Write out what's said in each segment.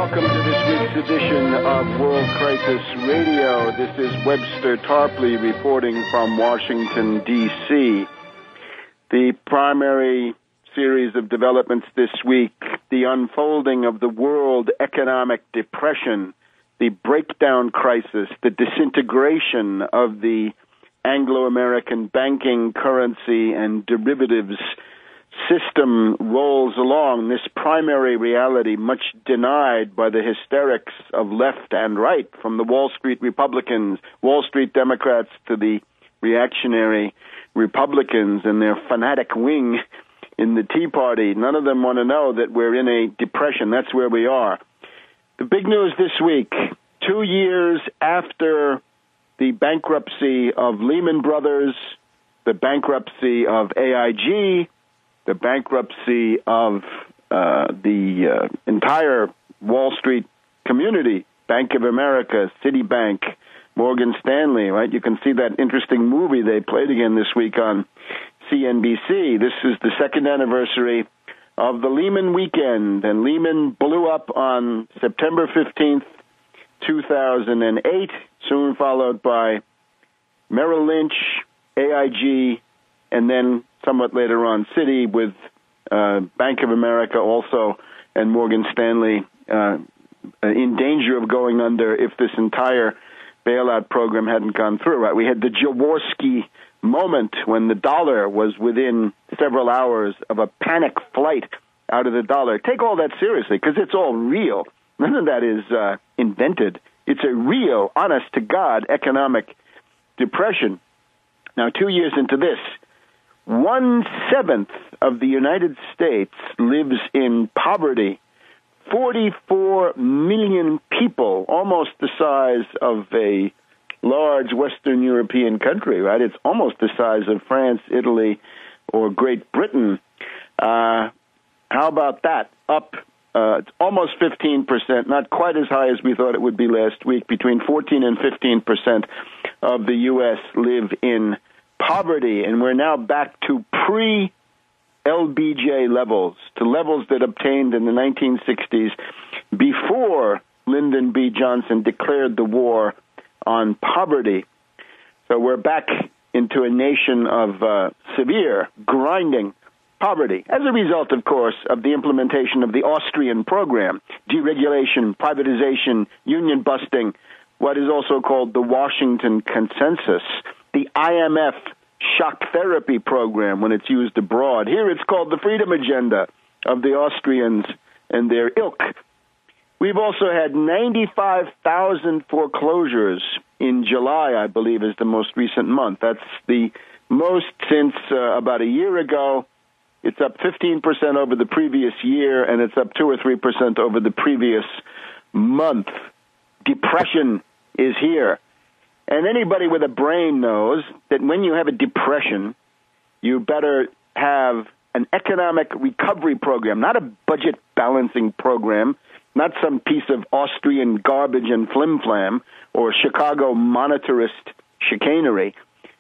welcome to this week's edition of World Crisis Radio. This is Webster Tarpley reporting from Washington, D.C. The primary series of developments this week, the unfolding of the world economic depression, the breakdown crisis, the disintegration of the Anglo-American banking, currency, and derivatives system rolls along. This primary reality, much denied by the hysterics of left and right, from the Wall Street Republicans, Wall Street Democrats, to the reactionary Republicans and their fanatic wing in the Tea Party. None of them want to know that we're in a depression. That's where we are. The big news this week, 2 years after the bankruptcy of Lehman Brothers, the bankruptcy of AIG, the bankruptcy of the entire Wall Street community, Bank of America, Citibank, Morgan Stanley, right? You can see that interesting movie they played again this week on CNBC. This is the second anniversary of the Lehman weekend, and Lehman blew up on September 15th, 2008, soon followed by Merrill Lynch, AIG, and then somewhat later on Citi, with Bank of America also, and Morgan Stanley in danger of going under if this entire bailout program hadn't gone through. Right? We had the Jaworski moment when the dollar was within several hours of a panic flight out of the dollar. Take all that seriously, because it's all real. None of that is invented. It's a real, honest-to-God economic depression. Now, 2 years into this, 1/7 of the United States lives in poverty. 44 million people, almost the size of a large Western European country, right? It's almost the size of France, Italy, or Great Britain. How about that? Up it's almost 15%, not quite as high as we thought it would be last week. Between 14 and 15% of the U.S. live in poverty, and we're now back to pre-LBJ levels, to levels that obtained in the 1960s before Lyndon B. Johnson declared the war on poverty. So we're back into a nation of severe, grinding poverty, as a result, of course, of the implementation of the Austrian program, deregulation, privatization, union busting, what is also called the Washington Consensus, the IMF shock therapy program when it's used abroad. Here it's called the Freedom Agenda of the Austrians and their ilk. We've also had 95,000 foreclosures in July, I believe, is the most recent month. That's the most since about a year ago. It's up 15% over the previous year, and it's up 2 or 3% over the previous month. Depression is here. And anybody with a brain knows that when you have a depression, you better have an economic recovery program, not a budget balancing program, not some piece of Austrian garbage and flim-flam or Chicago monetarist chicanery,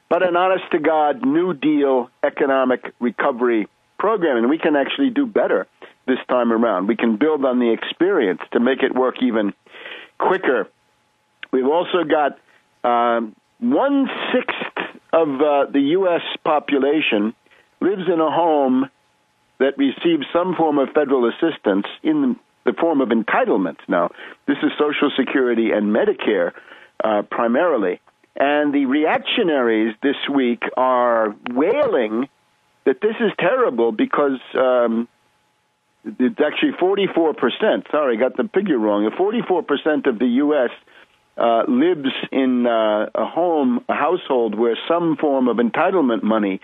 but an honest-to-God New Deal economic recovery program. And we can actually do better this time around. We can build on the experience to make it work even quicker. We've also got 1/6 of the U.S. population lives in a home that receives some form of federal assistance in the form of entitlements. Now, this is Social Security and Medicare primarily. And the reactionaries this week are wailing that this is terrible because it's actually 44%. Sorry, got the figure wrong. 44% of the U.S. Lives in a household where some form of entitlement money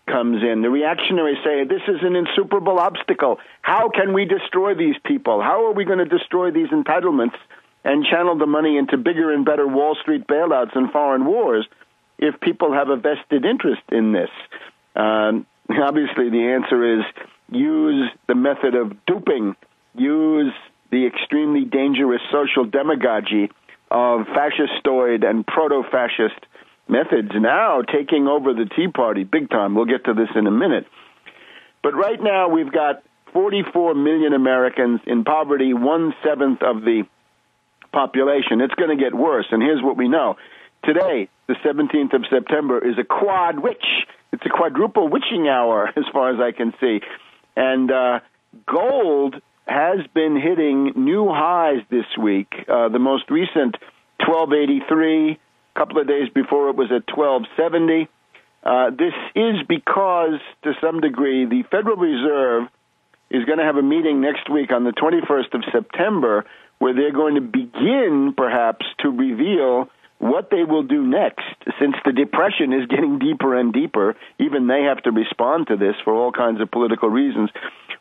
comes in. The reactionaries say this is an insuperable obstacle. How can we destroy these people? How are we going to destroy these entitlements and channel the money into bigger and better Wall Street bailouts and foreign wars if people have a vested interest in this? Obviously, the answer is use the method of duping, use the extremely dangerous social demagogy of fascistoid and proto-fascist methods now taking over the Tea Party big time. We'll get to this in a minute. But right now we've got 44 million Americans in poverty, 1/7 of the population. It's going to get worse, and here's what we know. Today, the 17th of September, is a quad witch. It's a quadruple witching hour, as far as I can see. And gold has been hitting new highs this week. The most recent, 1283. A couple of days before, it was at 1270. This is because, to some degree, the Federal Reserve is going to have a meeting next week on the 21st of September where they're going to begin, perhaps, to reveal what they will do next. Since the depression is getting deeper and deeper, even they have to respond to this for all kinds of political reasons.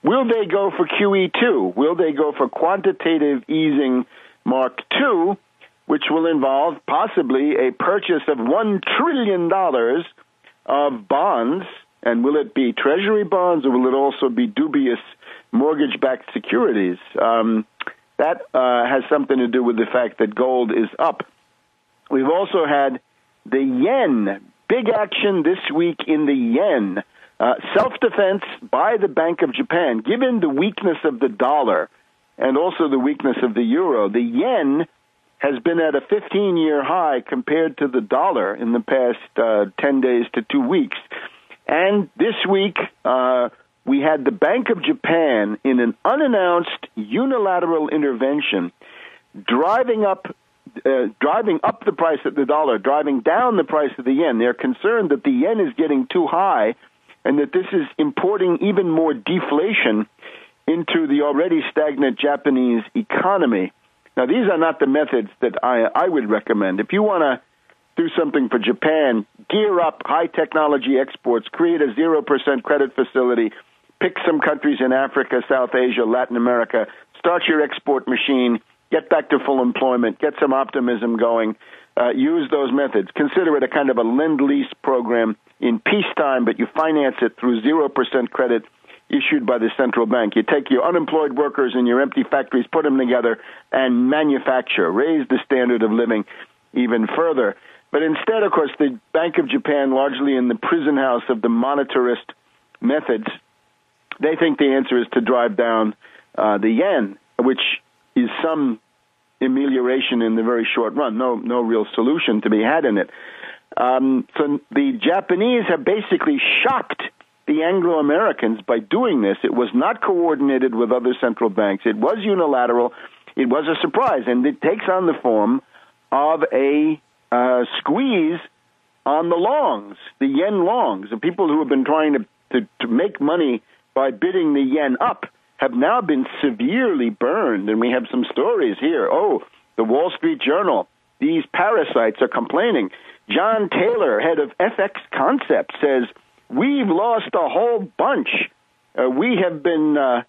Will they go for QE2? Will they go for quantitative easing Mark II, which will involve possibly a purchase of $1 trillion of bonds? And will it be Treasury bonds, or will it also be dubious mortgage-backed securities? That has something to do with the fact that gold is up. We've also had the yen. Big action this week in the yen. Self-defense by the Bank of Japan. Given the weakness of the dollar and also the weakness of the euro, the yen has been at a 15-year high compared to the dollar in the past 10 days to 2 weeks. And this week, we had the Bank of Japan in an unannounced unilateral intervention driving up the price of the dollar, driving down the price of the yen. They're concerned that the yen is getting too high and that this is importing even more deflation into the already stagnant Japanese economy. Now, these are not the methods that I would recommend. If you want to do something for Japan, gear up high technology exports, create a 0% credit facility, pick some countries in Africa, South Asia, Latin America, start your export machine, get back to full employment, get some optimism going, use those methods. Consider it a kind of a lend-lease program in peacetime, but you finance it through 0% credit issued by the central bank. You take your unemployed workers and your empty factories, put them together, and manufacture, raise the standard of living even further. But instead, of course, the Bank of Japan, largely in the prison house of the monetarist methods, they think the answer is to drive down the yen, which is some amelioration in the very short run. No real solution to be had in it. So the Japanese have basically shocked the Anglo-Americans by doing this. It was not coordinated with other central banks. It was unilateral. It was a surprise, and it takes on the form of a squeeze on the longs, the yen longs. The people who have been trying to make money by bidding the yen up have now been severely burned, and we have some stories here. Oh, the Wall Street Journal, these parasites are complaining. John Taylor, head of FX Concepts, says, we've lost a whole bunch. We have been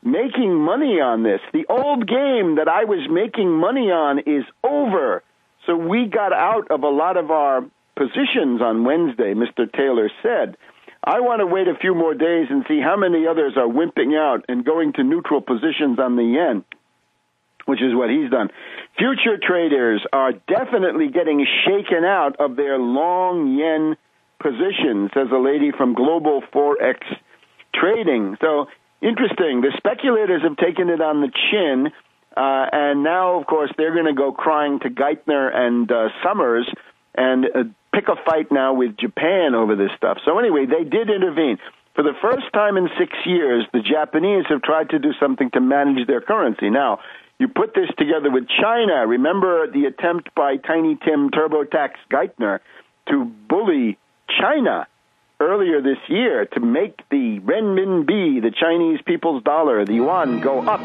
making money on this. The old game that I was making money on is over. So we got out of a lot of our positions on Wednesday, Mr. Taylor said. I want to wait a few more days and see how many others are wimping out and going to neutral positions on the yen, which is what he's done. Future traders are definitely getting shaken out of their long yen positions, says a lady from Global Forex Trading. So, interesting. The speculators have taken it on the chin, and now, of course, they're going to go crying to Geithner and Summers and pick a fight now with Japan over this stuff. So anyway, they did intervene. For the first time in 6 years, the Japanese have tried to do something to manage their currency. Now, you put this together with China. Remember the attempt by Tiny Tim TurboTax Geithner to bully China earlier this year to make the renminbi, the Chinese people's dollar, the yuan, go up.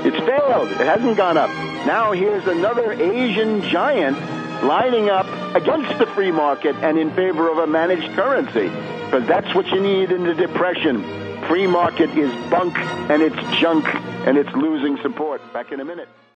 It's failed. It hasn't gone up. Now here's another Asian giant lining up against the free market and in favor of a managed currency, because that's what you need in the depression. Free market is bunk, and it's junk, and it's losing support. Back in a minute.